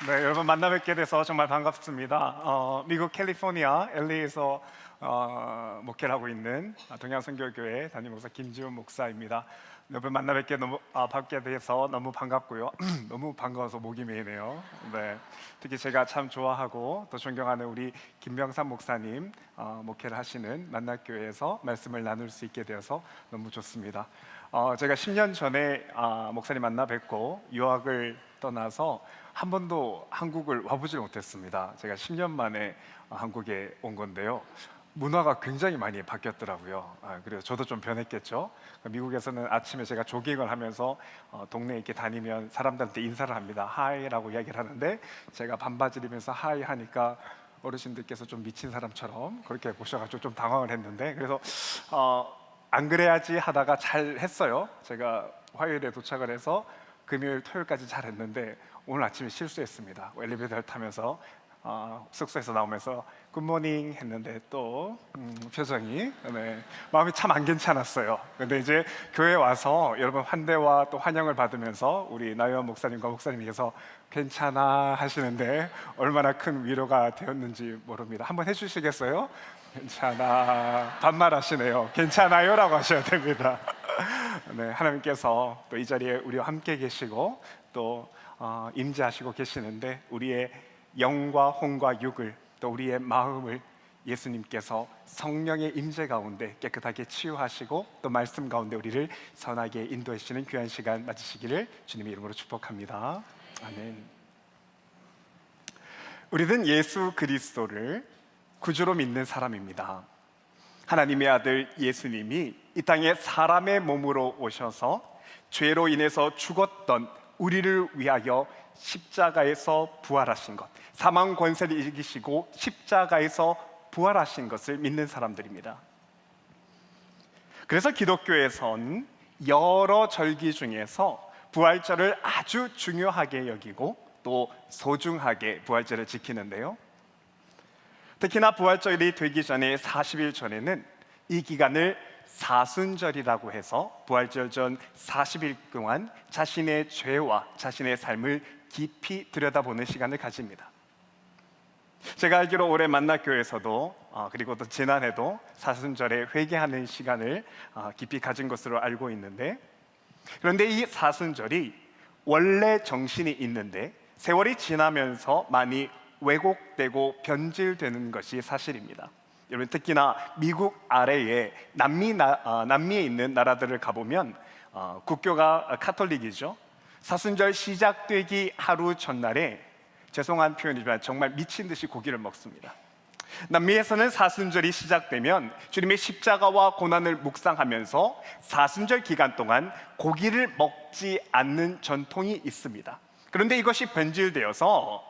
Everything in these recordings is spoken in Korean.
네, 여러분 만나 뵙게 돼서 정말 반갑습니다. 미국 캘리포니아 LA에서 목회를 하고 있는 동양선교교회 담임 목사 김지훈 목사입니다. 여러분 만나 뵙게 뵙게 돼서 너무 반갑고요. 너무 반가워서 목이 메이네요. 네, 특히 제가 참 좋아하고 또 존경하는 우리 김병삼 목사님 목회를 하시는 만나교회에서 말씀을 나눌 수 있게 되어서 너무 좋습니다. 제가 10년 전에 목사님 만나 뵙고 유학을 떠나서 한 번도 한국을 와보질 못했습니다. 제가 10년 만에 한국에 온 건데요. 문화가 굉장히 많이 바뀌었더라고요. 그래서 저도 좀 변했겠죠. 미국에서는 아침에 제가 조깅을 하면서 동네에 이렇게 다니면 사람들한테 인사를 합니다. 하이라고 이야기를 하는데 제가 반바지를 입으면서 하이 하니까 어르신들께서 좀 미친 사람처럼 그렇게 보셔가지고 좀 당황을 했는데, 그래서 안 그래야지 하다가 잘 했어요. 제가 화요일에 도착을 해서 금요일, 토요일까지 잘 했는데 오늘 아침에 실수했습니다. 엘리베이터를 타면서 숙소에서 나오면서 굿모닝 했는데 또 표정이 마음이 참 안 괜찮았어요. 근데 이제 교회 와서 여러분 환대와 또 환영을 받으면서 우리 나요한 목사님과 목사님께서 괜찮아 하시는데 얼마나 큰 위로가 되었는지 모릅니다. 한번 해주시겠어요? 괜찮아. 반말하시네요. 괜찮아요라고 하셔야 됩니다. 네, 하나님께서 또 이 자리에 우리와 함께 계시고 또 임재하시고 계시는데 우리의 영과 혼과 육을 또 우리의 마음을 예수님께서 성령의 임재 가운데 깨끗하게 치유하시고 또 말씀 가운데 우리를 선하게 인도해 주시는 귀한 시간 맞으시기를 주님의 이름으로 축복합니다. 아멘. 우리는 예수 그리스도를 구주로 믿는 사람입니다. 하나님의 아들 예수님이 이 땅에 사람의 몸으로 오셔서 죄로 인해서 죽었던 우리를 위하여 십자가에서 부활하신 것, 사망 권세를 이기시고 십자가에서 부활하신 것을 믿는 사람들입니다. 그래서 기독교에선 여러 절기 중에서 부활절을 아주 중요하게 여기고 또 소중하게 부활절을 지키는데요. 특히나 부활절이 되기 전에 40일 전에는 이 기간을 사순절이라고 해서 부활절 전 40일 동안 자신의 죄와 자신의 삶을 깊이 들여다보는 시간을 가집니다. 제가 알기로 올해 만나교회에서도 그리고 또 지난해도 사순절에 회개하는 시간을 깊이 가진 것으로 알고 있는데, 그런데 이 사순절이 원래 정신이 있는데 세월이 지나면서 많이 왜곡되고 변질되는 것이 사실입니다. 여러분, 특히나 미국 아래에 남미에 있는 나라들을 가보면 국교가 카톨릭이죠. 사순절 시작되기 하루 전날에, 죄송한 표현이지만 정말 미친 듯이 고기를 먹습니다. 남미에서는 사순절이 시작되면 주님의 십자가와 고난을 묵상하면서 사순절 기간 동안 고기를 먹지 않는 전통이 있습니다. 그런데 이것이 변질되어서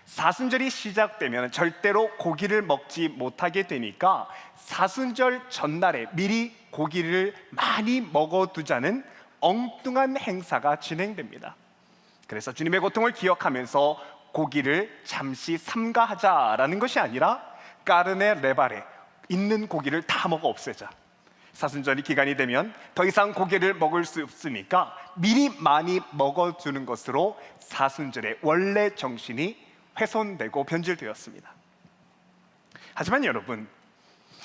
사순절이 시작되면 절대로 고기를 먹지 못하게 되니까 사순절 전날에 미리 고기를 많이 먹어두자는 엉뚱한 행사가 진행됩니다. 그래서 주님의 고통을 기억하면서 고기를 잠시 삼가하자라는 것이 아니라 까르네 레바레, 있는 고기를 다 먹어 없애자. 사순절이 기간이 되면 더 이상 고기를 먹을 수 없으니까 미리 많이 먹어두는 것으로 사순절의 원래 정신이 훼손되고 변질되었습니다. 하지만 여러분,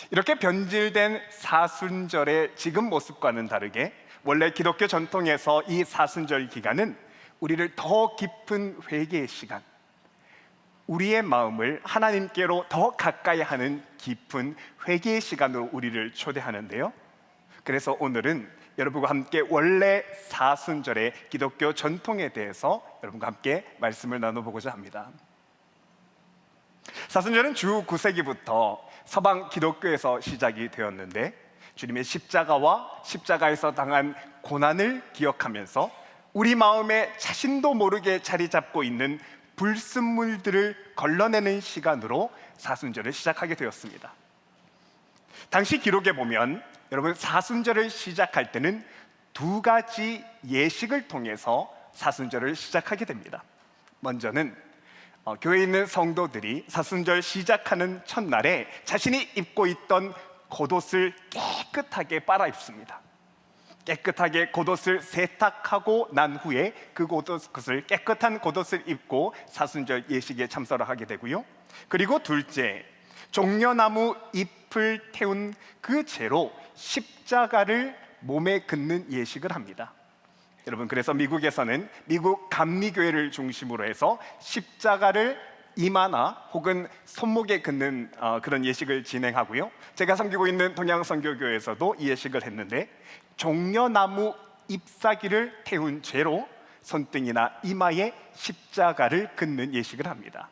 이렇게 변질된 사순절의 지금 모습과는 다르게 원래 기독교 전통에서 이 사순절 기간은 우리를 더 깊은 회개의 시간, 우리의 마음을 하나님께로 더 가까이 하는 깊은 회개의 시간으로 우리를 초대하는데요. 그래서 오늘은 여러분과 함께 원래 사순절의 기독교 전통에 대해서 여러분과 함께 말씀을 나눠보고자 합니다. 사순절은 주 9세기부터 서방 기독교에서 시작이 되었는데, 주님의 십자가와 십자가에서 당한 고난을 기억하면서 우리 마음에 자신도 모르게 자리 잡고 있는 불순물들을 걸러내는 시간으로 사순절을 시작하게 되었습니다. 당시 기록에 보면 여러분, 사순절을 시작할 때는 두 가지 예식을 통해서 사순절을 시작하게 됩니다. 먼저는 교회에 있는 성도들이 사순절 시작하는 첫날에 자신이 입고 있던 겉옷을 깨끗하게 빨아 입습니다. 깨끗하게 겉옷을 세탁하고 난 후에 그 겉옷을 깨끗한 겉옷을 입고 사순절 예식에 참석을 하게 되고요. 그리고 둘째, 종려나무 잎을 태운 그 채로 십자가를 몸에 긋는 예식을 합니다. 여러분, 그래서 미국에서는 미국 감리교회를 중심으로 해서 십자가를 이마나 혹은 손목에 긋는 그런 예식을 진행하고요. 제가 섬기고 있는 동양선교교회에서도 이 예식을 했는데, 종려나무 잎사귀를 태운 죄로 손등이나 이마에 십자가를 긋는 예식을 합니다.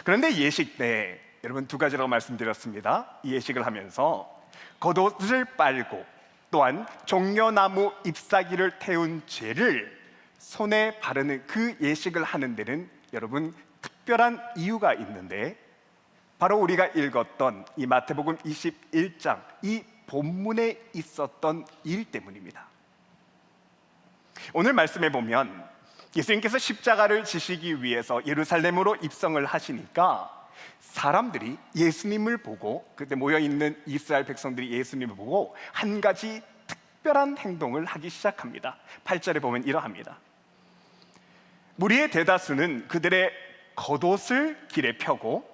그런데 예식 때 여러분, 두 가지라고 말씀드렸습니다. 이 예식을 하면서 겉옷을 빨고 또한 종려나무 잎사귀를 태운 죄를 손에 바르는 그 예식을 하는 데는 여러분, 특별한 이유가 있는데, 바로 우리가 읽었던 이 마태복음 21장 이 본문에 있었던 일 때문입니다. 오늘 말씀에 보면 예수님께서 십자가를 지시기 위해서 예루살렘으로 입성을 하시니까 사람들이 예수님을 보고, 그때 모여있는 이스라엘 백성들이 예수님을 보고 한 가지 특별한 행동을 하기 시작합니다. 8절에 보면 이러합니다. 무리의 대다수는 그들의 겉옷을 길에 펴고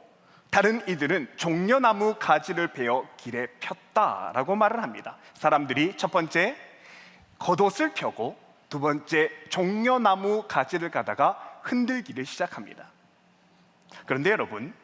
다른 이들은 종려나무 가지를 베어 길에 폈다라고 말을 합니다. 사람들이 첫 번째 겉옷을 펴고 두 번째 종려나무 가지를 가다가 흔들기를 시작합니다. 그런데 여러분,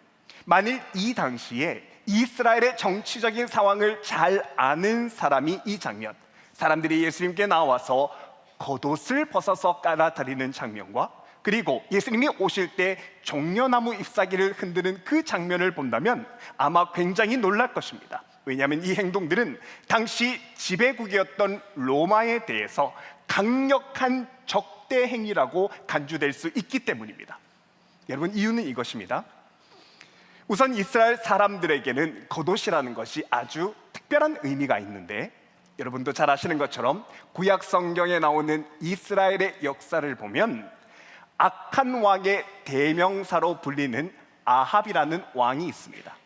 만일 이 당시에 이스라엘의 정치적인 상황을 잘 아는 사람이 이 장면, 사람들이 예수님께 나와서 겉옷을 벗어서 깔아드리는 장면과 그리고 예수님이 오실 때 종려나무 잎사귀를 흔드는 그 장면을 본다면 아마 굉장히 놀랄 것입니다. 왜냐하면 이 행동들은 당시 지배국이었던 로마에 대해서 강력한 적대 행위라고 간주될 수 있기 때문입니다. 여러분, 이유는 이것입니다. 우선 이스라엘 사람들에게는 겉옷이라는 것이 아주 특별한 의미가 있는데, 여러분도 잘 아시는 것처럼 구약 성경에 나오는 이스라엘의 역사를 보면 악한 왕의 대명사로 불리는 아합이라는 왕이 있습니다.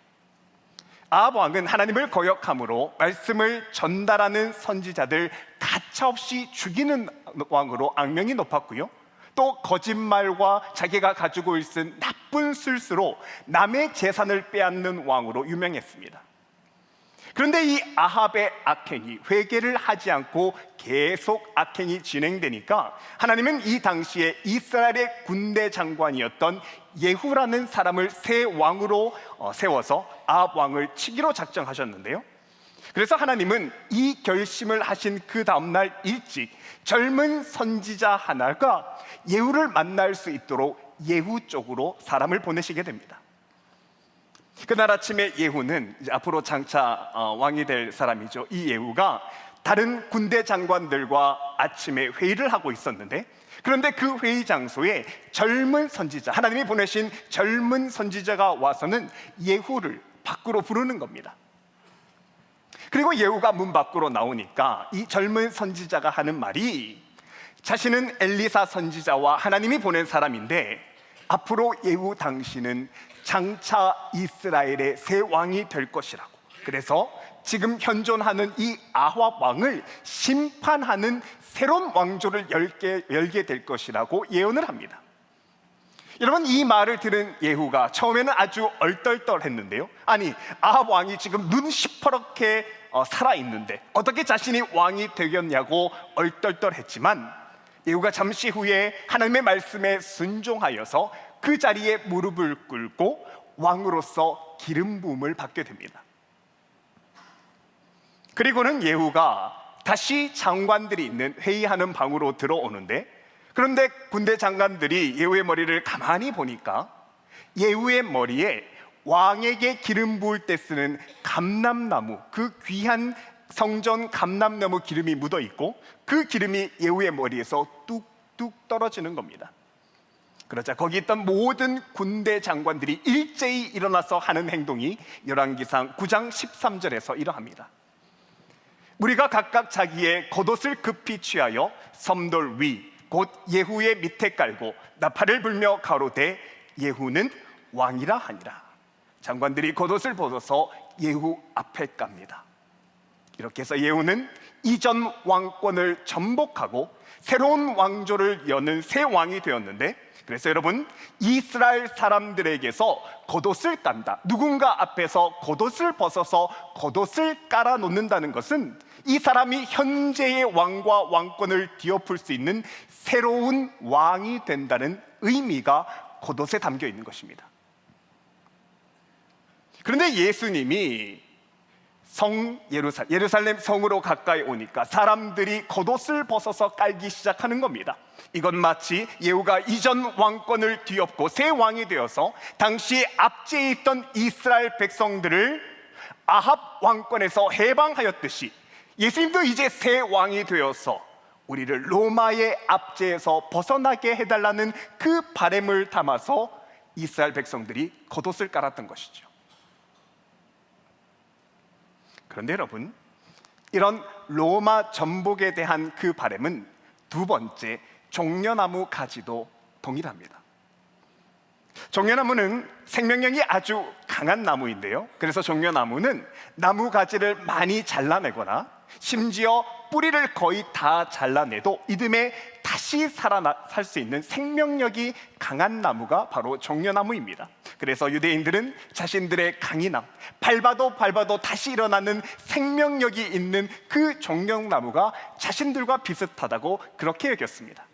아합 왕은 하나님을 거역함으로 말씀을 전달하는 선지자들 가차없이 죽이는 왕으로 악명이 높았고요. 또 거짓말과 자기가 가지고 있는 나쁜 술수로 남의 재산을 빼앗는 왕으로 유명했습니다. 그런데 이 아합의 악행이 회개를 하지 않고 계속 악행이 진행되니까 하나님은 이 당시에 이스라엘의 군대 장관이었던 예후라는 사람을 새 왕으로 세워서 아합 왕을 치기로 작정하셨는데요. 그래서 하나님은 이 결심을 하신 그 다음날 일찍 젊은 선지자 하나가 예후를 만날 수 있도록 예후 쪽으로 사람을 보내시게 됩니다. 그날 아침에 예후는 이제 앞으로 장차 왕이 될 사람이죠. 이 예후가 다른 군대 장관들과 아침에 회의를 하고 있었는데, 그런데 그 회의 장소에 젊은 선지자, 하나님이 보내신 젊은 선지자가 와서는 예후를 밖으로 부르는 겁니다. 그리고 예후가 문 밖으로 나오니까 이 젊은 선지자가 하는 말이, 자신은 엘리사 선지자와 하나님이 보낸 사람인데 앞으로 예후 당신은 장차 이스라엘의 새 왕이 될 것이라고, 그래서 지금 현존하는 이 아합 왕을 심판하는 새로운 왕조를 열게 될 것이라고 예언을 합니다. 여러분, 이 말을 들은 예후가 처음에는 아주 얼떨떨했는데요. 아니, 아합 왕이 지금 눈 시퍼렇게 살아있는데 어떻게 자신이 왕이 되겠냐고 얼떨떨했지만, 예후가 잠시 후에 하나님의 말씀에 순종하여서 그 자리에 무릎을 꿇고 왕으로서 기름 부음을 받게 됩니다. 그리고는 예후가 다시 장관들이 있는 회의하는 방으로 들어오는데, 그런데 군대 장관들이 예후의 머리를 가만히 보니까 예후의 머리에 왕에게 기름 부을 때 쓰는 감람나무, 그 귀한 성전 감람나무 기름이 묻어 있고 그 기름이 예후의 머리에서 뚝뚝 떨어지는 겁니다. 그러자 거기 있던 모든 군대 장관들이 일제히 일어나서 하는 행동이 열왕기상 9장 13절에서 이러합니다. 우리가 각각 자기의 겉옷을 급히 취하여 섬돌 위 곧 예후의 밑에 깔고 나팔을 불며 가로되 예후는 왕이라 하니라. 장관들이 겉옷을 벗어서 예후 앞에 깝니다. 이렇게 해서 예후는 이전 왕권을 전복하고 새로운 왕조를 여는 새 왕이 되었는데, 그래서 여러분, 이스라엘 사람들에게서 겉옷을 깐다, 누군가 앞에서 겉옷을 벗어서 겉옷을 깔아 놓는다는 것은 이 사람이 현재의 왕과 왕권을 뒤엎을 수 있는 새로운 왕이 된다는 의미가 겉옷에 담겨 있는 것입니다. 그런데 예수님이 예루살렘 성으로 가까이 오니까 사람들이 겉옷을 벗어서 깔기 시작하는 겁니다. 이건 마치 예후가 이전 왕권을 뒤엎고 새 왕이 되어서 당시 압제에 있던 이스라엘 백성들을 아합 왕권에서 해방하였듯이 예수님도 이제 새 왕이 되어서 우리를 로마의 압제에서 벗어나게 해달라는 그 바람을 담아서 이스라엘 백성들이 겉옷을 깔았던 것이죠. 그런데 여러분, 이런 로마 전복에 대한 그 바람은 두 번째 종려나무 가지도 동일합니다. 종려나무는 생명력이 아주 강한 나무인데요, 그래서 종려나무는 나무 가지를 많이 잘라내거나 심지어 뿌리를 거의 다 잘라내도 이듬해 다시 살 수 있는 생명력이 강한 나무가 바로 종려나무입니다. 그래서 유대인들은 자신들의 강인함, 밟아도 다시 일어나는 생명력이 있는 그 종려나무가 자신들과 비슷하다고 그렇게 여겼습니다.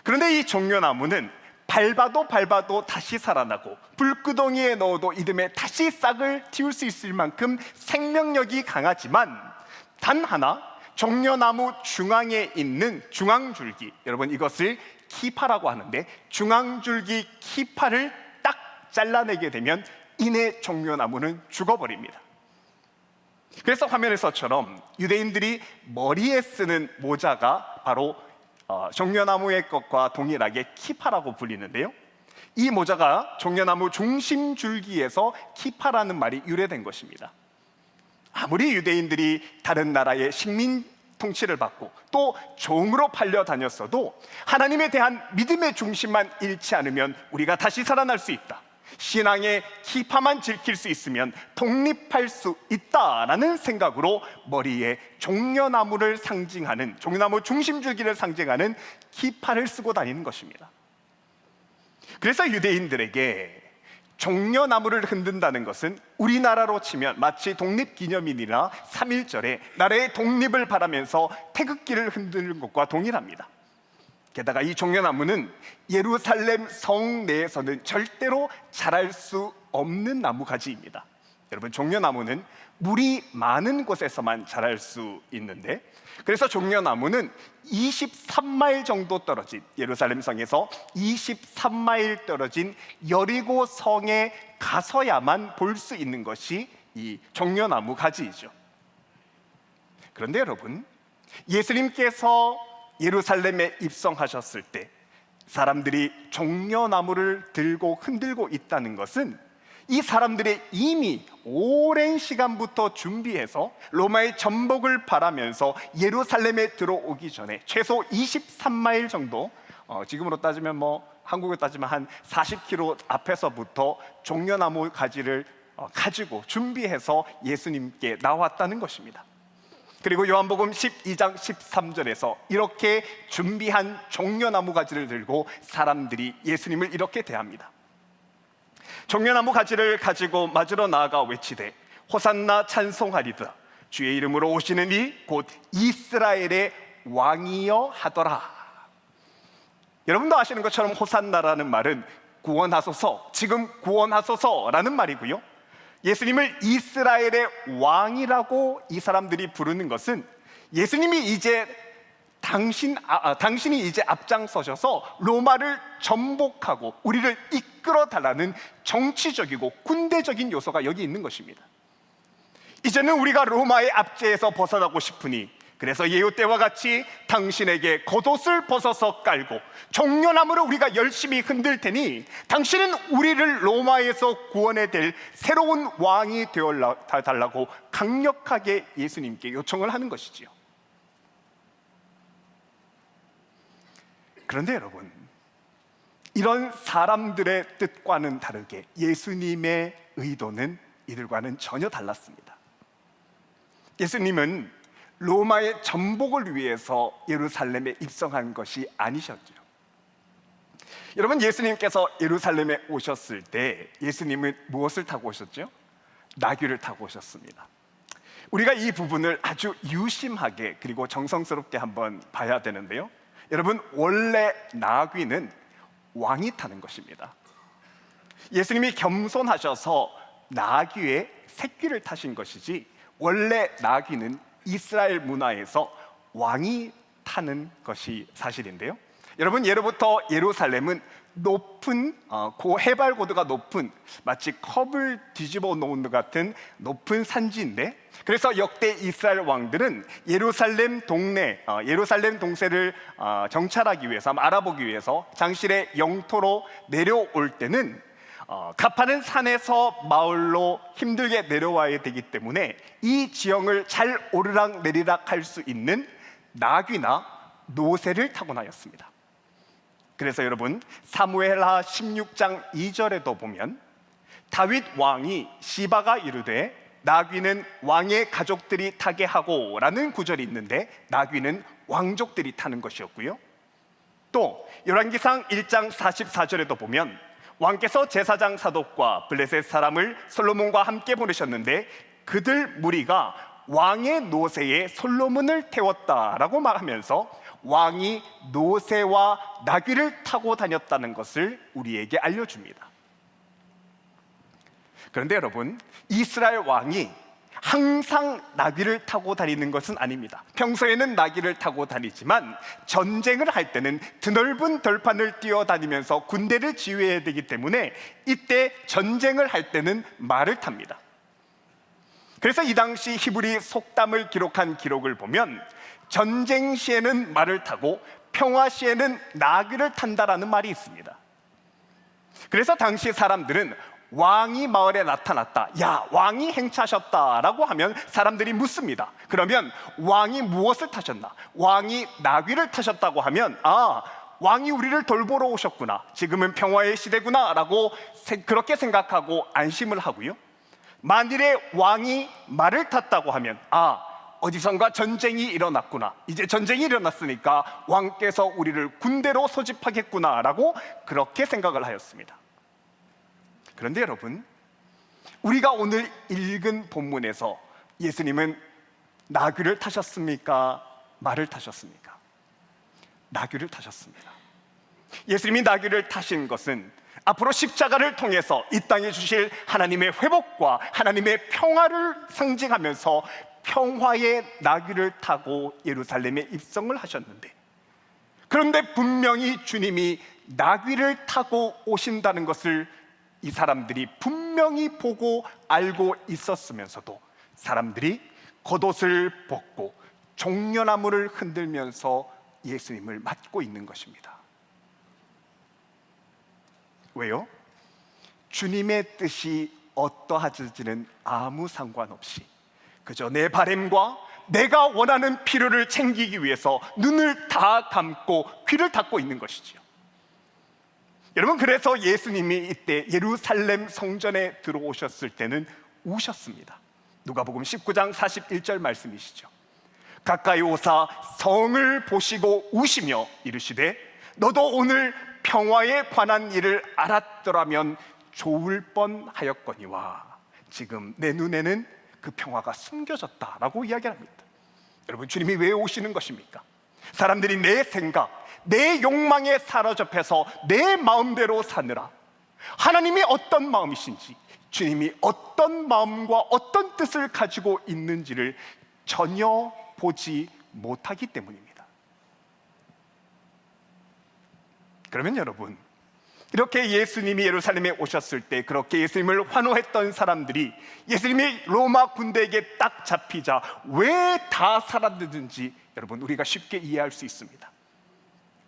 그런데 이 종려나무는 밟아도 다시 살아나고 불구덩이에 넣어도 이듬해 다시 싹을 틔울 수 있을 만큼 생명력이 강하지만 단 하나, 종려나무 중앙에 있는 중앙줄기, 여러분 이것을 키파라고 하는데, 중앙줄기 키파를 딱 잘라내게 되면 이내 종려나무는 죽어버립니다. 그래서 화면에서처럼 유대인들이 머리에 쓰는 모자가 바로 종려나무의 것과 동일하게 키파라고 불리는데요, 이 모자가 종려나무 중심 줄기에서 키파라는 말이 유래된 것입니다. 아무리 유대인들이 다른 나라의 식민 통치를 받고 또 종으로 팔려 다녔어도 하나님에 대한 믿음의 중심만 잃지 않으면 우리가 다시 살아날 수 있다, 신앙의 키파만 지킬 수 있으면 독립할 수 있다라는 생각으로 머리에 종려나무를 상징하는, 종려나무 중심줄기를 상징하는 키파를 쓰고 다니는 것입니다. 그래서 유대인들에게 종려나무를 흔든다는 것은 우리나라로 치면 마치 독립기념일이나 3.1절에 나라의 독립을 바라면서 태극기를 흔드는 것과 동일합니다. 게다가 이 종려나무는 예루살렘 성 내에서는 절대로 자랄 수 없는 나무가지입니다. 여러분, 종려나무는 물이 많은 곳에서만 자랄 수 있는데, 그래서 종려나무는 23마일 정도 떨어진, 예루살렘 성에서 23마일 떨어진 여리고 성에 가서야만 볼 수 있는 것이 이 종려나무 가지이죠. 그런데 여러분, 예수님께서 예루살렘에 입성하셨을 때 사람들이 종려나무를 들고 흔들고 있다는 것은 이 사람들의 이미 오랜 시간부터 준비해서 로마의 전복을 바라면서 예루살렘에 들어오기 전에 최소 23마일 정도, 지금으로 따지면 한국으로 따지면 한 40km 앞에서부터 종려나무 가지를 가지고 준비해서 예수님께 나왔다는 것입니다. 그리고 요한복음 12장 13절에서 이렇게 준비한 종려나무 가지를 들고 사람들이 예수님을 이렇게 대합니다. 종려나무 가지를 가지고 맞으러 나아가 외치되 호산나 찬송하리다, 주의 이름으로 오시는 이 곧 이스라엘의 왕이여 하더라. 여러분도 아시는 것처럼 호산나라는 말은 구원하소서, 지금 구원하소서라는 말이고요, 예수님을 이스라엘의 왕이라고 이 사람들이 부르는 것은 예수님이 이제 당신이 이제 앞장서셔서 로마를 전복하고 우리를 이끌어 달라는 정치적이고 군대적인 요소가 여기 있는 것입니다. 이제는 우리가 로마의 압제에서 벗어나고 싶으니, 그래서 예후 때와 같이 당신에게 겉옷을 벗어서 깔고 종려나무를 우리가 열심히 흔들 테니 당신은 우리를 로마에서 구원해 될 새로운 왕이 되어 달라고 강력하게 예수님께 요청을 하는 것이지요. 그런데 여러분, 이런 사람들의 뜻과는 다르게 예수님의 의도는 이들과는 전혀 달랐습니다. 예수님은 로마의 전복을 위해서 예루살렘에 입성한 것이 아니셨죠. 여러분, 예수님께서 예루살렘에 오셨을 때 예수님은 무엇을 타고 오셨죠? 나귀를 타고 오셨습니다. 우리가 이 부분을 아주 유심하게 그리고 정성스럽게 한번 봐야 되는데요, 여러분, 원래 나귀는 왕이 타는 것입니다. 예수님이 겸손하셔서 나귀의 새끼를 타신 것이지, 원래 나귀는 이스라엘 문화에서 왕이 타는 것이 사실인데요, 여러분, 예로부터 예루살렘은 높은 해발 고도가 높은, 마치 컵을 뒤집어 놓은 것 같은 높은 산지인데, 그래서 역대 이스라엘 왕들은 예루살렘 동네, 예루살렘 동세를 정찰하기 위해서, 알아보기 위해서 장실의 영토로 내려올 때는 가파른 산에서 마을로 힘들게 내려와야 되기 때문에 이 지형을 잘 오르락 내리락 할 수 있는 나귀나 노새를 타고나였습니다. 그래서 여러분, 사무엘하 16장 2절에도 보면 다윗 왕이 시바가 이르되 나귀는 왕의 가족들이 타게 하고 라는 구절이 있는데, 나귀는 왕족들이 타는 것이었고요. 또 열왕기상 1장 44절에도 보면 왕께서 제사장 사독과 블레셋 사람을 솔로몬과 함께 보내셨는데 그들 무리가 왕의 노새에 솔로몬을 태웠다라고 말하면서 왕이 노새와 나귀를 타고 다녔다는 것을 우리에게 알려줍니다. 그런데 여러분, 이스라엘 왕이 항상 나귀를 타고 다니는 것은 아닙니다. 평소에는 나귀를 타고 다니지만 전쟁을 할 때는 드넓은 들판을 뛰어다니면서 군대를 지휘해야 되기 때문에 이때 전쟁을 할 때는 말을 탑니다. 그래서 이 당시 히브리 속담을 기록한 기록을 보면 전쟁 시에는 말을 타고 평화 시에는 나귀를 탄다라는 말이 있습니다. 그래서 당시 사람들은 왕이 마을에 나타났다, 야, 왕이 행차하셨다라고 하면 사람들이 묻습니다. 그러면 왕이 무엇을 타셨나? 왕이 나귀를 타셨다고 하면, 아, 왕이 우리를 돌보러 오셨구나, 지금은 평화의 시대구나 라고 그렇게 생각하고 안심을 하고요, 만일에 왕이 말을 탔다고 하면, 아, 어디선가 전쟁이 일어났구나, 이제 전쟁이 일어났으니까 왕께서 우리를 군대로 소집하겠구나 라고 그렇게 생각을 하였습니다. 그런데 여러분, 우리가 오늘 읽은 본문에서 예수님은 나귀를 타셨습니까? 말을 타셨습니까? 나귀를 타셨습니다. 예수님이 나귀를 타신 것은 앞으로 십자가를 통해서 이 땅에 주실 하나님의 회복과 하나님의 평화를 상징하면서 평화의 나귀를 타고 예루살렘에 입성을 하셨는데, 그런데 분명히 주님이 나귀를 타고 오신다는 것을 이 사람들이 분명히 보고 알고 있었으면서도 사람들이 겉옷을 벗고 종려나무를 흔들면서 예수님을 맞고 있는 것입니다. 왜요? 주님의 뜻이 어떠하든지는 아무 상관없이 그저 내 바램과 내가 원하는 필요를 챙기기 위해서 눈을 다 감고 귀를 닫고 있는 것이지요. 여러분, 그래서 예수님이 이때 예루살렘 성전에 들어오셨을 때는 우셨습니다. 누가복음 19장 41절 말씀이시죠. 가까이 오사 성을 보시고 우시며 이르시되 너도 오늘 평화에 관한 일을 알았더라면 좋을 뻔하였거니와 지금 내 눈에는 그 평화가 숨겨졌다라고 이야기합니다. 여러분, 주님이 왜 오시는 것입니까? 사람들이 내 생각, 내 욕망에 사로잡혀서 내 마음대로 사느라 하나님이 어떤 마음이신지, 주님이 어떤 마음과 어떤 뜻을 가지고 있는지를 전혀 보지 못하기 때문입니다. 그러면 여러분, 이렇게 예수님이 예루살렘에 오셨을 때 그렇게 예수님을 환호했던 사람들이 예수님이 로마 군대에게 딱 잡히자 왜 다 살았는지 여러분, 우리가 쉽게 이해할 수 있습니다.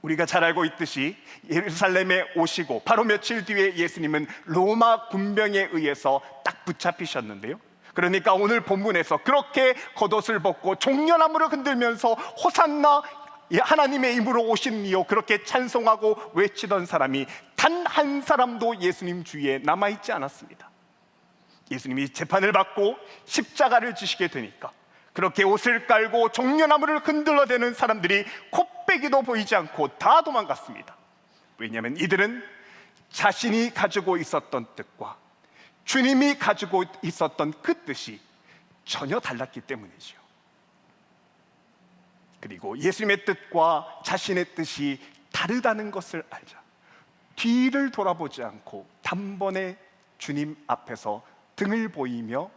우리가 잘 알고 있듯이 예루살렘에 오시고 바로 며칠 뒤에 예수님은 로마 군병에 의해서 딱 붙잡히셨는데요, 그러니까 오늘 본문에서 그렇게 겉옷을 벗고 종려나무를 흔들면서 호산나 하나님의 이름으로 오신 이요 그렇게 찬송하고 외치던 사람이 단 한 사람도 예수님 주위에 남아있지 않았습니다. 예수님이 재판을 받고 십자가를 지시게 되니까 그렇게 옷을 깔고 종려나무를 흔들어대는 사람들이 코빼기도 보이지 않고 다 도망갔습니다. 왜냐하면 이들은 자신이 가지고 있었던 뜻과 주님이 가지고 있었던 그 뜻이 전혀 달랐기 때문이죠. 그리고 예수님의 뜻과 자신의 뜻이 다르다는 것을 알자 뒤를 돌아보지 않고 단번에 주님 앞에서 등을 보이며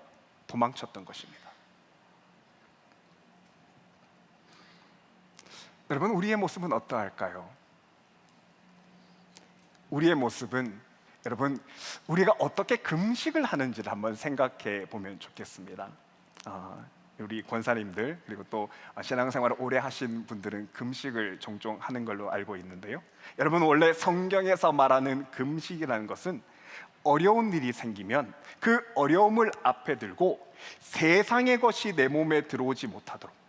도망쳤던 것입니다. 여러분, 우리의 모습은 어떠할까요? 우리의 모습은 여러분, 우리가 어떻게 금식을 하는지를 한번 생각해 보면 좋겠습니다. 우리 권사님들 그리고 또 신앙생활을 오래 하신 분들은 금식을 종종 하는 걸로 알고 있는데요. 여러분, 원래 성경에서 말하는 금식이라는 것은 어려운 일이 생기면 그 어려움을 앞에 들고 세상의 것이 내 몸에 들어오지 못하도록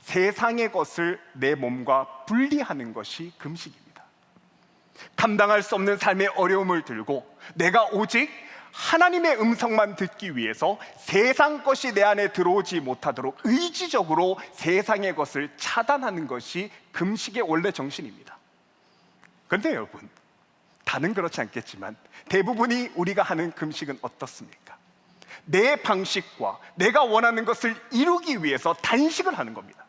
세상의 것을 내 몸과 분리하는 것이 금식입니다. 감당할 수 없는 삶의 어려움을 들고 내가 오직 하나님의 음성만 듣기 위해서 세상 것이 내 안에 들어오지 못하도록 의지적으로 세상의 것을 차단하는 것이 금식의 원래 정신입니다. 그런데 여러분, 다는 그렇지 않겠지만 대부분이 우리가 하는 금식은 어떻습니까? 내 방식과 내가 원하는 것을 이루기 위해서 단식을 하는 겁니다.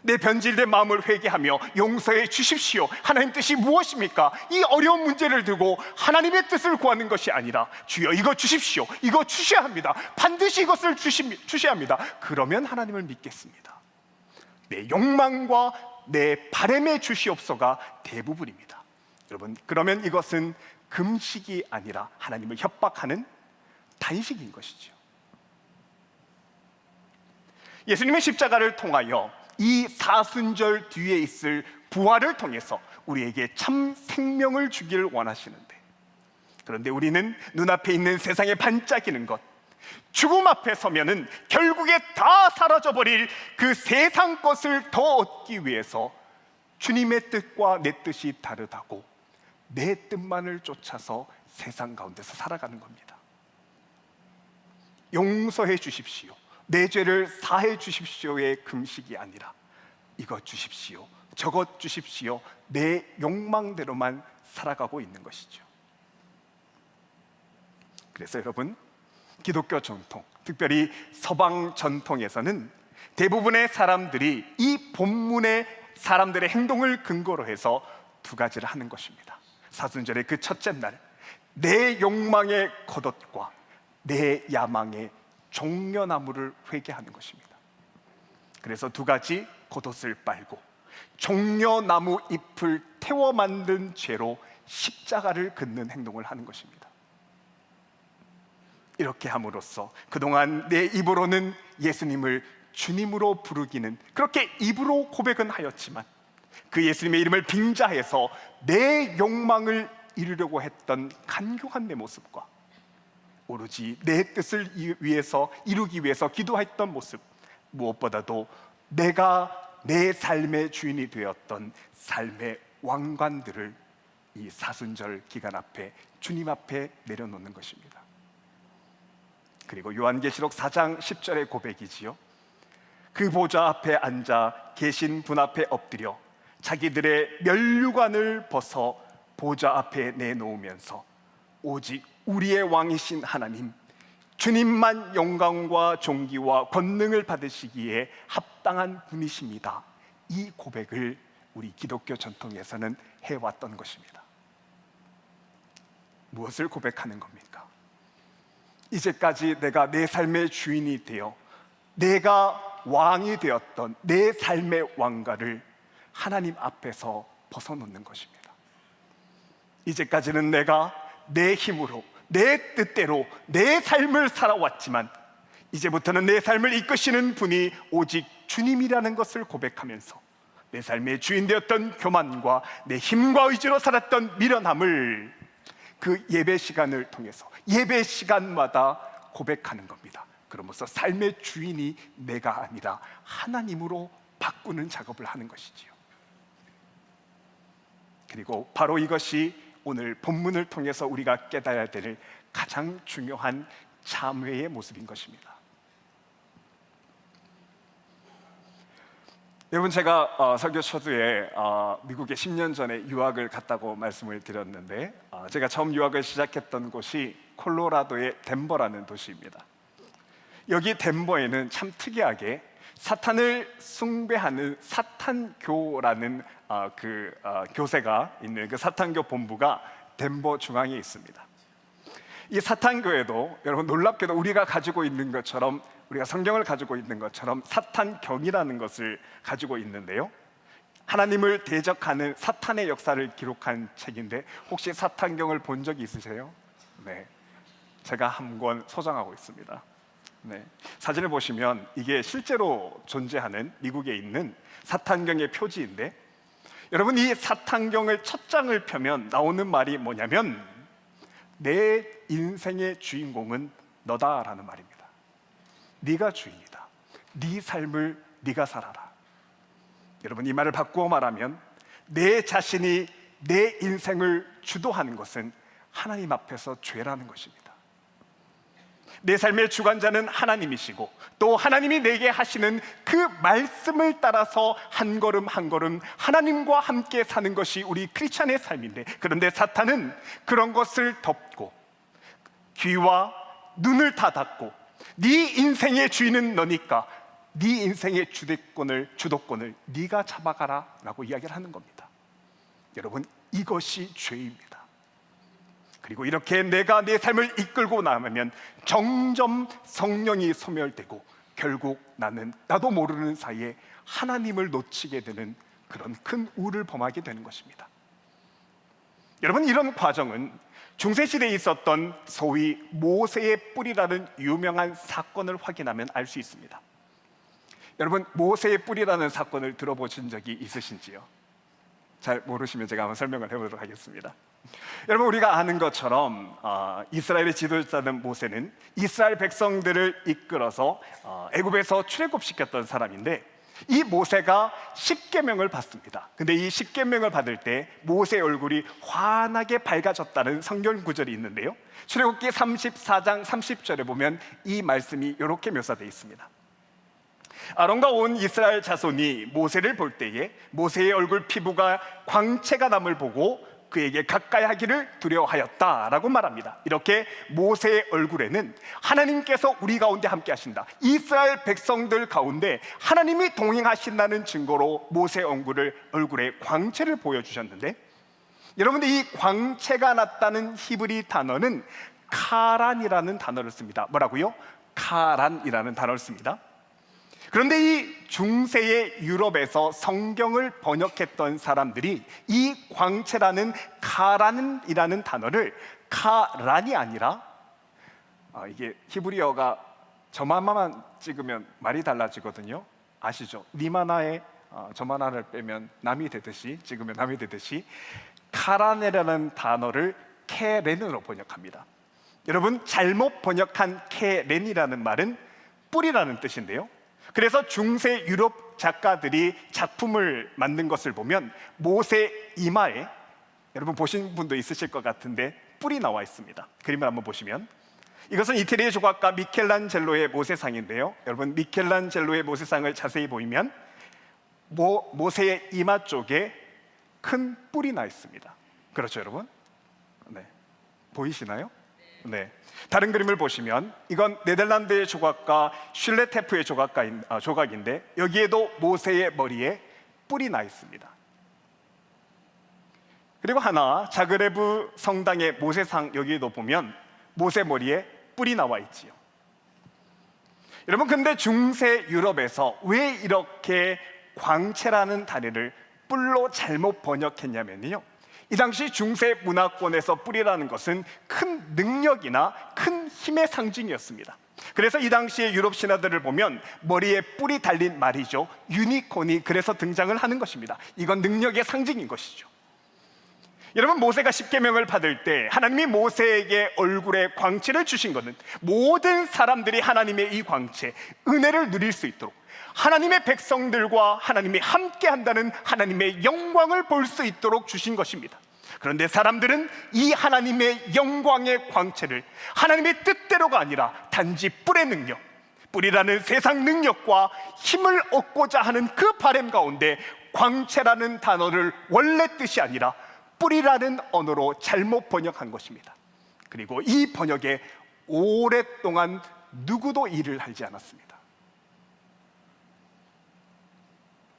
내 변질된 마음을 회개하며 용서해 주십시오. 하나님 뜻이 무엇입니까? 이 어려운 문제를 두고 하나님의 뜻을 구하는 것이 아니라 주여 이거 주십시오. 이거 주셔야 합니다. 반드시 이것을 주셔야 합니다. 그러면 하나님을 믿겠습니다. 내 욕망과 내 바람에 주시옵소가 대부분입니다. 여러분, 그러면 이것은 금식이 아니라 하나님을 협박하는 단식인 것이죠. 예수님의 십자가를 통하여 이 사순절 뒤에 있을 부활을 통해서 우리에게 참 생명을 주기를 원하시는데, 그런데 우리는 눈앞에 있는 세상에 반짝이는 것, 죽음 앞에 서면은 결국에 다 사라져버릴 그 세상 것을 더 얻기 위해서 주님의 뜻과 내 뜻이 다르다고 내 뜻만을 쫓아서 세상 가운데서 살아가는 겁니다. 용서해 주십시오, 내 죄를 사해 주십시오의 금식이 아니라 이것 주십시오, 저것 주십시오, 내 욕망대로만 살아가고 있는 것이죠. 그래서 여러분, 기독교 전통, 특별히 서방 전통에서는 대부분의 사람들이 이 본문의 사람들의 행동을 근거로 해서 두 가지를 하는 것입니다. 사순절의 그 첫째 날, 내 욕망의 겉옷과 내 야망의 종려나무를 회개하는 것입니다. 그래서 두 가지 겉옷을 빨고 종려나무 잎을 태워 만든 죄로 십자가를 긋는 행동을 하는 것입니다. 이렇게 함으로써 그동안 내 입으로는 예수님을 주님으로 부르기는 그렇게 입으로 고백은 하였지만 그 예수님의 이름을 빙자해서 내 욕망을 이루려고 했던 간교한 내 모습과 오로지 내 뜻을 위해서 이루기 위해서 기도했던 모습, 무엇보다도 내가 내 삶의 주인이 되었던 삶의 왕관들을 이 사순절 기간 앞에 주님 앞에 내려놓는 것입니다. 그리고 요한계시록 4장 10절의 고백이지요. 그 보좌 앞에 앉아 계신 분 앞에 엎드려 자기들의 면류관을 벗어 보좌 앞에 내놓으면서 오직 우리의 왕이신 하나님 주님만 영광과 존귀와 권능을 받으시기에 합당한 분이십니다. 이 고백을 우리 기독교 전통에서는 해왔던 것입니다. 무엇을 고백하는 겁니까? 이제까지 내가 내 삶의 주인이 되어 내가 왕이 되었던 내 삶의 왕가를 하나님 앞에서 벗어놓는 것입니다. 이제까지는 내가 내 힘으로 내 뜻대로 내 삶을 살아왔지만 이제부터는 내 삶을 이끄시는 분이 오직 주님이라는 것을 고백하면서 내 삶의 주인 되었던 교만과 내 힘과 의지로 살았던 미련함을 그 예배 시간을 통해서 예배 시간마다 고백하는 겁니다. 그러면서 삶의 주인이 내가 아니라 하나님으로 바꾸는 작업을 하는 것이지요. 그리고 바로 이것이 오늘 본문을 통해서 우리가 깨달아야 될 가장 중요한 참회의 모습인 것입니다. 여러분, 제가 설교 초두에 미국에 10년 전에 유학을 갔다고 말씀을 드렸는데, 제가 처음 유학을 시작했던 곳이 콜로라도의 덴버라는 도시입니다. 여기 덴버에는 참 특이하게 사탄을 숭배하는 사탄교라는 교세가 있는 그 사탄교 본부가 덴버 중앙에 있습니다. 이 사탄교에도 여러분 놀랍게도 우리가 가지고 있는 것처럼, 우리가 성경을 가지고 있는 것처럼 사탄경이라는 것을 가지고 있는데요, 하나님을 대적하는 사탄의 역사를 기록한 책인데, 혹시 사탄경을 본 적이 있으세요? 네, 제가 한 권 소장하고 있습니다. 네, 사진을 보시면 이게 실제로 존재하는 미국에 있는 사탄경의 표지인데, 여러분, 이 사탄경을 첫 장을 펴면 나오는 말이 뭐냐면, 내 인생의 주인공은 너다라는 말입니다. 네가 주인이다. 네 삶을 네가 살아라. 여러분, 이 말을 바꾸어 말하면 내 자신이 내 인생을 주도하는 것은 하나님 앞에서 죄라는 것입니다. 내 삶의 주관자는 하나님이시고, 또 하나님이 내게 하시는 그 말씀을 따라서 한 걸음 한 걸음 하나님과 함께 사는 것이 우리 크리스찬의 삶인데, 그런데 사탄은 그런 것을 덮고 귀와 눈을 다 닫고, 네 인생의 주인은 너니까 네 인생의 주도권을 네가 잡아가라 라고 이야기를 하는 겁니다. 여러분, 이것이 죄입니다. 그리고 이렇게 내가 내 삶을 이끌고 나가면 점점 성령이 소멸되고, 결국 나도 모르는 사이에 하나님을 놓치게 되는 그런 큰 우를 범하게 되는 것입니다. 여러분, 이런 과정은 중세시대에 있었던 소위 모세의 뿔이라는 유명한 사건을 확인하면 알 수 있습니다. 여러분, 모세의 뿔이라는 사건을 들어보신 적이 있으신지요? 잘 모르시면 제가 한번 설명을 해보도록 하겠습니다. 여러분, 우리가 아는 것처럼 이스라엘의 지도자는 모세는 이스라엘 백성들을 이끌어서 애굽에서 출애굽시켰던 사람인데, 이 모세가 십계명을 받습니다. 근데 이 십계명을 받을 때 모세의 얼굴이 환하게 밝아졌다는 성경 구절이 있는데요, 출애굽기 34장 30절에 보면 이 말씀이 이렇게 묘사되어 있습니다. 아론과 온 이스라엘 자손이 모세를 볼 때에 모세의 얼굴 피부가 광채가 남을 보고 그에게 가까이 하기를 두려워하였다라고 말합니다. 이렇게 모세의 얼굴에는 하나님께서 우리 가운데 함께 하신다, 이스라엘 백성들 가운데 하나님이 동행하신다는 증거로 모세의 얼굴에 광채를 보여주셨는데, 여러분들, 이 광채가 났다는 히브리 단어는 카란이라는 단어를 씁니다. 뭐라고요? 카란이라는 단어를 씁니다. 그런데 이 중세의 유럽에서 성경을 번역했던 사람들이 이 광채라는 카란이라는 단어를 카란이 아니라, 이게 히브리어가 저만만 찍으면 말이 달라지거든요. 아시죠? 님 하나에 저만 하나를 빼면 남이 되듯이, 찍으면 남이 되듯이 카란이라는 단어를 케렌으로 번역합니다. 여러분, 잘못 번역한 케렌이라는 말은 뿔이라는 뜻인데요, 그래서 중세 유럽 작가들이 작품을 만든 것을 보면 모세 이마에, 여러분 보신 분도 있으실 것 같은데, 뿔이 나와 있습니다. 그림을 한번 보시면, 이것은 이태리의 조각가 미켈란젤로의 모세상인데요, 여러분 미켈란젤로의 모세상을 자세히 보면 모세의 이마 쪽에 큰 뿔이 나 있습니다. 그렇죠, 여러분? 네, 보이시나요? 네. 다른 그림을 보시면 이건 네덜란드의 조각가 슐레테프의 조각인데, 여기에도 모세의 머리에 뿔이 나 있습니다. 그리고 하나, 자그레브 성당의 모세상, 여기에도 보면 모세 머리에 뿔이 나와 있지요. 여러분, 근데 중세 유럽에서 왜 이렇게 광채라는 단어를 뿔로 잘못 번역했냐면요, 이 당시 중세 문화권에서 뿔이라는 것은 큰 능력이나 큰 힘의 상징이었습니다. 그래서 이 당시의 유럽 신화들을 보면 머리에 뿔이 달린 말이죠, 유니콘이 그래서 등장을 하는 것입니다. 이건 능력의 상징인 것이죠. 여러분, 모세가 십계명을 받을 때 하나님이 모세에게 얼굴에 광채를 주신 것은 모든 사람들이 하나님의 이 광채, 은혜를 누릴 수 있도록, 하나님의 백성들과 하나님이 함께 한다는 하나님의 영광을 볼 수 있도록 주신 것입니다. 그런데 사람들은 이 하나님의 영광의 광채를 하나님의 뜻대로가 아니라 단지 뿔의 능력, 뿌리라는 세상 능력과 힘을 얻고자 하는 그 바람 가운데 광채라는 단어를 원래 뜻이 아니라 뿌리라는 언어로 잘못 번역한 것입니다. 그리고 이 번역에 오랫동안 누구도 일을 하지 않았습니다.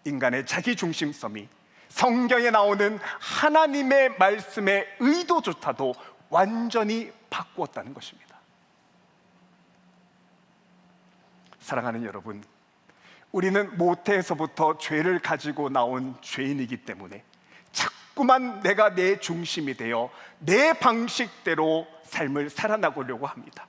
인간의 자기중심성이 성경에 나오는 하나님의 말씀의 의도조차도 완전히 바꾸었다는 것입니다. 사랑하는 여러분, 우리는 모태에서부터 죄를 가지고 나온 죄인이기 때문에 자꾸만 내가 내 중심이 되어 내 방식대로 삶을 살아나가려고 합니다.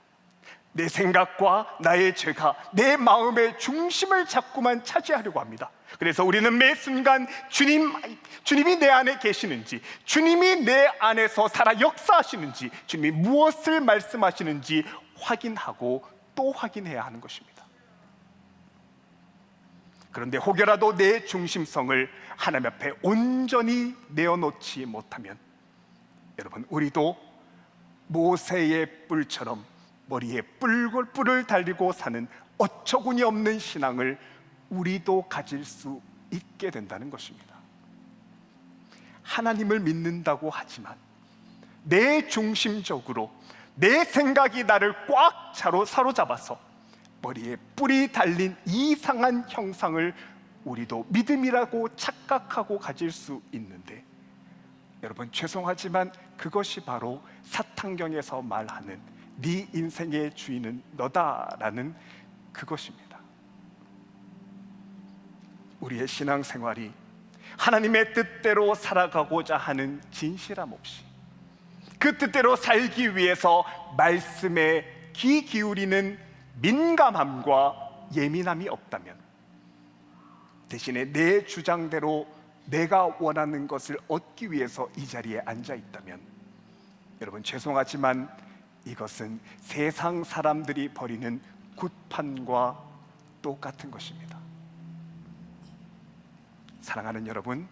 내 생각과 나의 죄가 내 마음의 중심을 자꾸만 차지하려고 합니다. 그래서 우리는 매 순간 주님이 내 안에 계시는지, 주님이 내 안에서 살아 역사하시는지, 주님이 무엇을 말씀하시는지 확인하고 또 확인해야 하는 것입니다. 그런데 혹여라도 내 중심성을 하나님 앞에 온전히 내어놓지 못하면, 여러분, 우리도 모세의 뿔처럼 머리에 뿔을 달리고 사는 어처구니 없는 신앙을 우리도 가질 수 있게 된다는 것입니다. 하나님을 믿는다고 하지만 내 중심적으로 내 생각이 나를 꽉 사로잡아서 머리에 뿔이 달린 이상한 형상을 우리도 믿음이라고 착각하고 가질 수 있는데, 여러분, 죄송하지만 그것이 바로 사탄경에서 말하는 네 인생의 주인은 너다라는 그것입니다. 우리의 신앙생활이 하나님의 뜻대로 살아가고자 하는 진실함 없이, 그 뜻대로 살기 위해서 말씀에 귀 기울이는 민감함과 예민함이 없다면, 대신에 내 주장대로 내가 원하는 것을 얻기 위해서 이 자리에 앉아 있다면, 여러분, 죄송하지만 이것은 세상 사람들이 벌이는 굿판과 똑같은 것입니다. 사랑하는 여러분,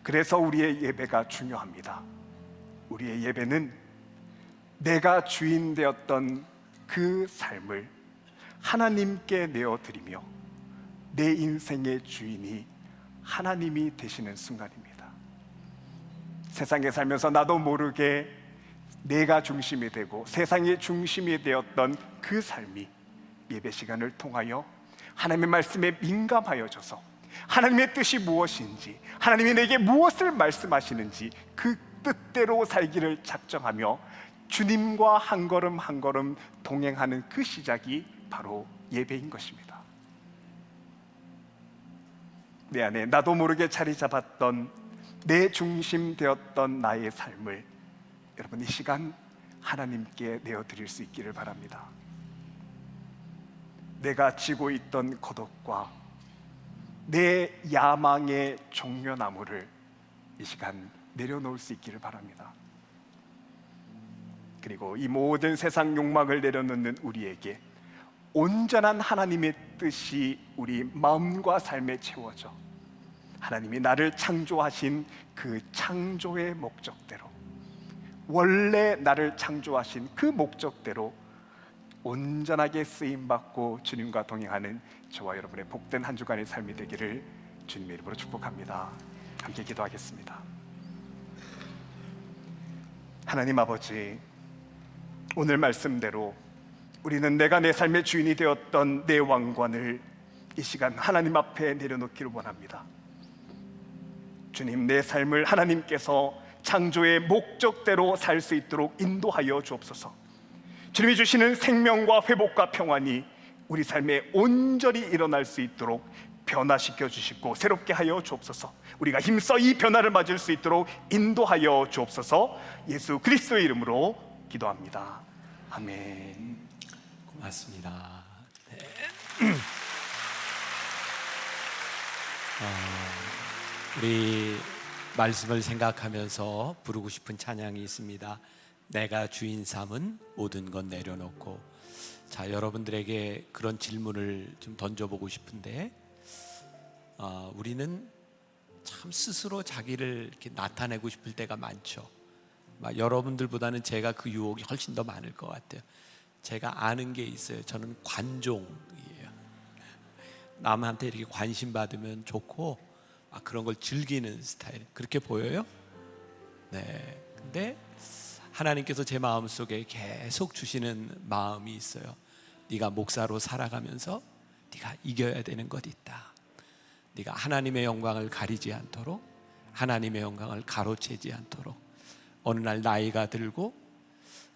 그래서 우리의 예배가 중요합니다. 우리의 예배는 내가 주인 되었던 그 삶을 하나님께 내어드리며 내 인생의 주인이 하나님이 되시는 순간입니다. 세상에 살면서 나도 모르게 내가 중심이 되고 세상의 중심이 되었던 그 삶이 예배 시간을 통하여 하나님의 말씀에 민감하여져서 하나님의 뜻이 무엇인지, 하나님이 내게 무엇을 말씀하시는지 그 뜻대로 살기를 작정하며 주님과 한 걸음 한 걸음 동행하는 그 시작이 바로 예배인 것입니다. 내 안에 나도 모르게 자리 잡았던 내 중심 되었던 나의 삶을 여러분, 이 시간 하나님께 내어드릴 수 있기를 바랍니다. 내가 지고 있던 고독과 내 야망의 종려나무를 이 시간 내려놓을 수 있기를 바랍니다. 그리고 이 모든 세상 욕망을 내려놓는 우리에게 온전한 하나님의 뜻이 우리 마음과 삶에 채워져 하나님이 나를 창조하신 그 창조의 목적대로, 원래 나를 창조하신 그 목적대로 온전하게 쓰임받고 주님과 동행하는 저와 여러분의 복된 한 주간의 삶이 되기를 주님의 이름으로 축복합니다. 함께 기도하겠습니다. 하나님 아버지, 오늘 말씀대로 우리는 내가 내 삶의 주인이 되었던 내 왕관을 이 시간 하나님 앞에 내려놓기를 원합니다. 주님, 내 삶을 하나님께서 창조의 목적대로 살 수 있도록 인도하여 주옵소서. 주님이 주시는 생명과 회복과 평안이 우리 삶에 온전히 일어날 수 있도록 변화시켜 주시고 새롭게 하여 주옵소서. 우리가 힘써 이 변화를 맞을 수 있도록 인도하여 주옵소서. 예수 그리스도의 이름으로 기도합니다. 아멘. 고맙습니다. 네. 우리 말씀을 생각하면서 부르고 싶은 찬양이 있습니다. 내가 주인 삼은 모든 것 내려놓고. 자, 여러분들에게 그런 질문을 좀 던져보고 싶은데, 우리는 참 스스로 자기를 이렇게 나타내고 싶을 때가 많죠. 여러분들보다는 제가 그 유혹이 훨씬 더 많을 것 같아요. 제가 아는 게 있어요. 저는 관종이에요. 남한테 이렇게 관심 받으면 좋고 그런 걸 즐기는 스타일. 그렇게 보여요? 네. 근데 하나님께서 제 마음속에 계속 주시는 마음이 있어요. 네가 목사로 살아가면서 네가 이겨야 되는 것 있다. 네가 하나님의 영광을 가리지 않도록, 하나님의 영광을 가로채지 않도록, 어느 날 나이가 들고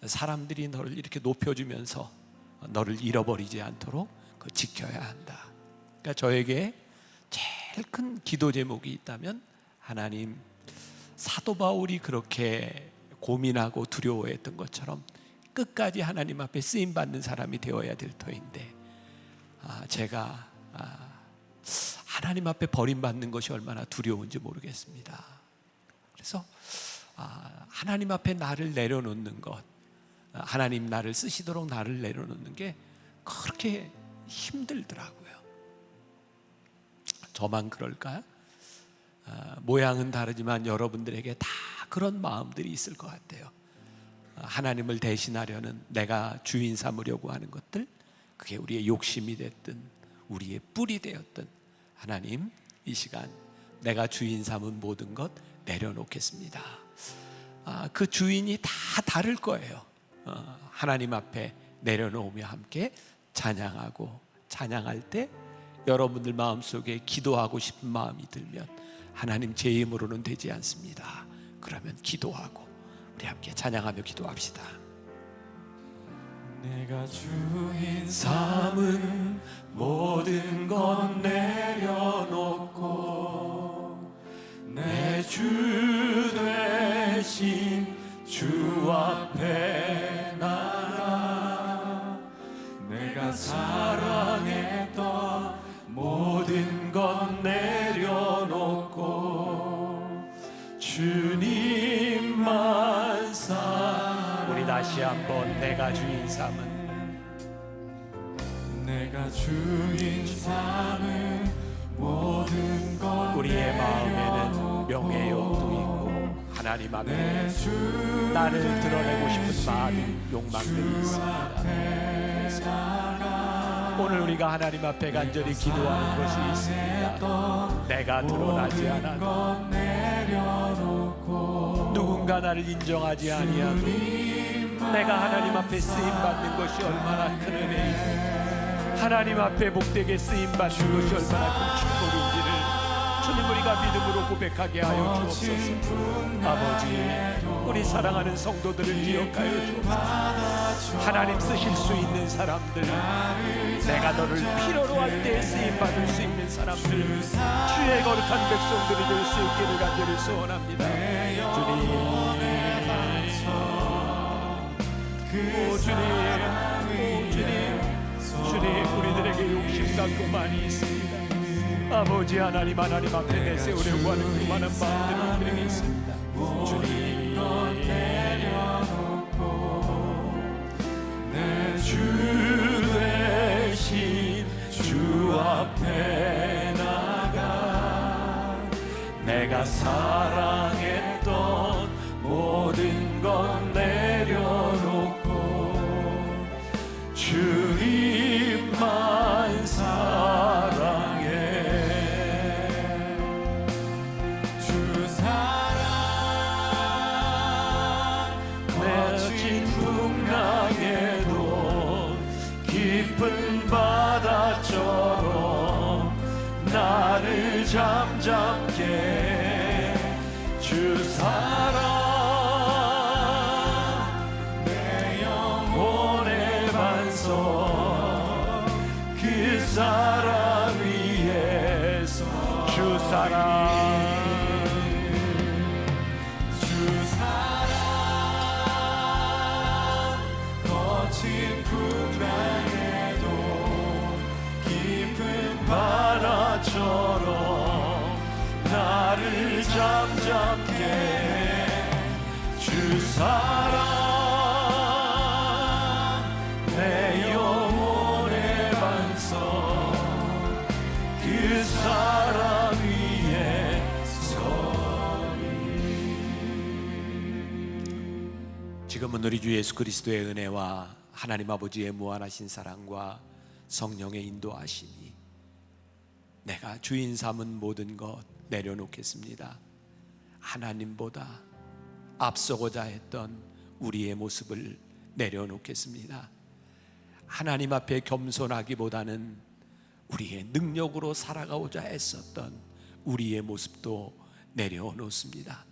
사람들이 너를 이렇게 높여주면서 너를 잃어버리지 않도록 지켜야 한다. 그러니까 저에게 제일 큰 기도 제목이 있다면, 하나님, 사도 바울이 그렇게 고민하고 두려워했던 것처럼 끝까지 하나님 앞에 쓰임받는 사람이 되어야 될 터인데, 제가 하나님 앞에 버림받는 것이 얼마나 두려운지 모르겠습니다. 그래서 하나님 앞에 나를 내려놓는 것, 하나님 나를 쓰시도록 나를 내려놓는 게 그렇게 힘들더라고요. 저만 그럴까요? 모양은 다르지만 여러분들에게 다 그런 마음들이 있을 것 같아요. 하나님을 대신하려는, 내가 주인 삼으려고 하는 것들, 그게 우리의 욕심이 됐든 우리의 뿔이 되었든, 하나님, 이 시간 내가 주인 삼은 모든 것 내려놓겠습니다. 그 주인이 다 다를 거예요. 하나님 앞에 내려놓으며 함께 찬양하고, 찬양할 때 여러분들 마음속에 기도하고 싶은 마음이 들면, 하나님, 제 힘으로는 되지 않습니다. 그러면 기도하고 우리 함께 찬양하며 기도합시다. 내가 주인 삼은 모든 것 내려놓고 내 주 되신 주 앞에 나가, 내가 사랑했던 모든 것 내려놓고 주님만 사랑. 우리 다시 한번 내가 주인 삼은, 내가 주인 삼은 모든 것 우리의 마음에는 명예욕도 있고 하나님 앞에 나를 드러내고 싶은 많은 욕망들이 있습니다. 오늘 우리가 하나님 앞에 간절히 기도하는 것이 있습니다. 내가 드러나지 않아도, 누군가 나를 인정하지 아니하도, 내가 하나님 앞에 쓰임받는 것이 얼마나 큰 은혜이고, 하나님 앞에 복되게 쓰임받는 것이 얼마나 큰 축복인지를 주님, 우리가 믿음으로 고백하게 하여 주옵소서. 아버지, 우리 사랑하는 성도들을 기억하여 주옵소서. 하나님 쓰실 수 있는 사람들, 내가 너를 필요로 할 때 쓰임받을 수 있는 사람들, 주의 거룩한 백성들이 될 수 있기를 간절히 소원합니다. 주님, 우리들에게 욕심과 교만이 있습니다. 아버지 하나님, 하나님 앞에 내세우려고 하는 교만한 마음들이 우리에게 있습니다. 주님, 내 주 되신 주 앞에 나가, 내가 사랑했던 모든 것 내려놓고 주님만 사랑해. 주 사랑 거친 풍랑에도 깊은 바다처럼 나를 잠잠게, 주 사랑 내 영혼의 반석, 그 사랑 위에서 주 사랑, 주 사랑 거친 풍랑에도 깊은 바다처럼 나를 잠잠게, 주 사랑 내 영혼의 반석, 그 사랑 위에 서리. 지금은 우리 주 예수 그리스도의 은혜와 하나님 아버지의 무한하신 사랑과 성령의 인도하심이 내가 주인 삼은 모든 것 내려놓겠습니다. 하나님보다 앞서고자 했던 우리의 모습을 내려놓겠습니다. 하나님 앞에 겸손하기보다는 우리의 능력으로 살아가고자 했었던 우리의 모습도 내려놓습니다.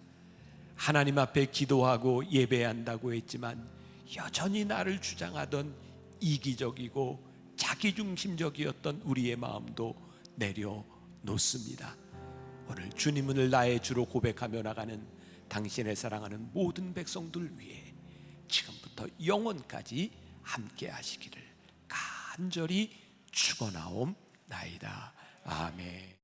하나님 앞에 기도하고 예배한다고 했지만 여전히 나를 주장하던 이기적이고 자기중심적이었던 우리의 마음도 내려놓습니다. 오늘 주님을 나의 주로 고백하며 나가는 당신의 사랑하는 모든 백성들 위해 지금부터 영원까지 함께 하시기를 간절히 축원하옵나이다. 아멘.